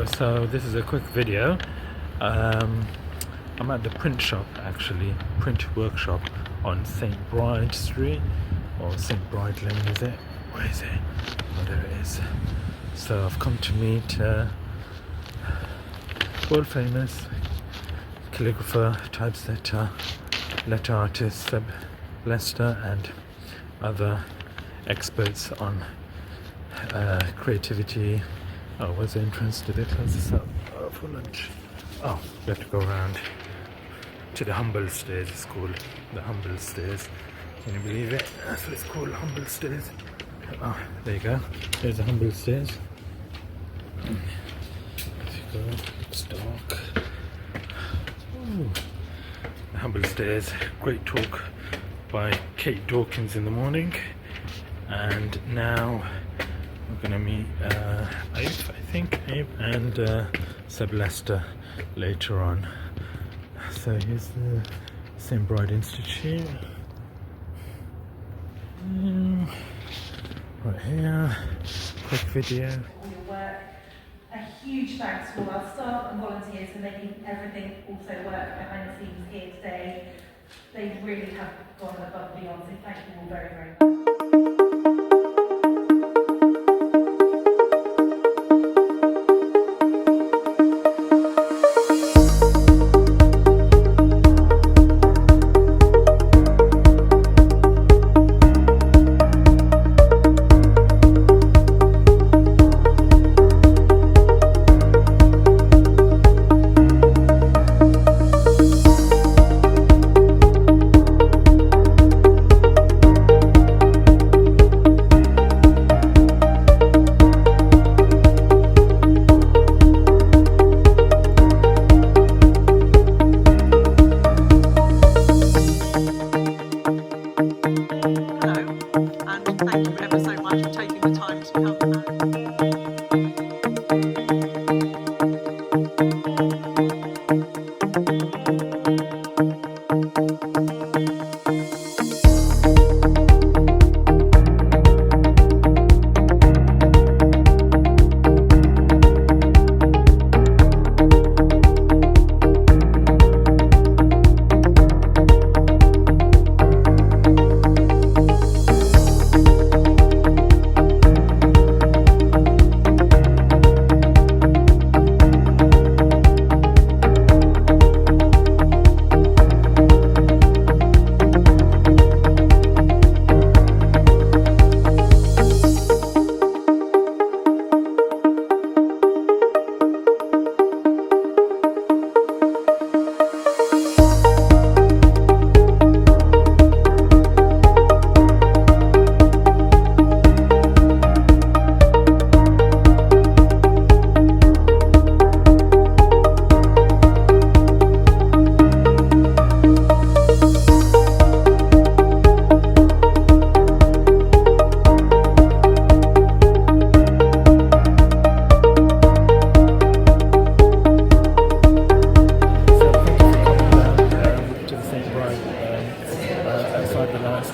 so this is a quick video. I'm at the print shop, actually, print workshop on St. Bride Street, or St. Bride Lane, is it? Where is it? Oh, there it is. So I've come to meet world famous calligrapher, typesetter, letter artist Seb Lester, and other experts on creativity. Oh, where's the entrance? Did they close this up for lunch? Oh, we have to go around to the Humble Stairs. It's called the Humble Stairs. Can you believe it? That's what it's called, Humble Stairs. Oh, there you go. There's the Humble Stairs. There you go. It's dark. Ooh. The Humble Stairs. Great talk by Kate Dawkins in the morning. And now we're going to meet Abe and Seb Lester later on. So here's the St. Bride Institute. Right here, quick video. All your work. A huge thanks to all our staff and volunteers for making everything also work behind the scenes here today. They really have gone above and beyond, so thank you all very, very much. Thank you ever so much for taking the time to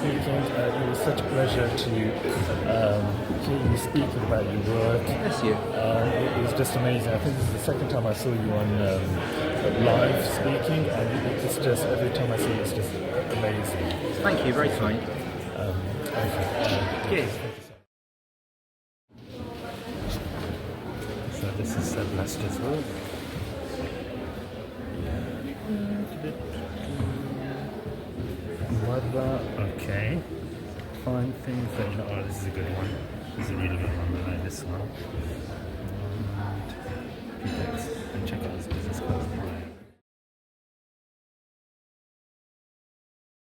it was such a pleasure to hear you speak about your work. Bless you. It was just amazing. I think this is the second time I saw you on live speaking, and it's just, every time I see you, it's just amazing. Thank you, very kind. Cheers. So this is Seb Lester's work. Okay. Find things that you know. Oh, this is a good one. This is a really good one. I like this one. And check out this.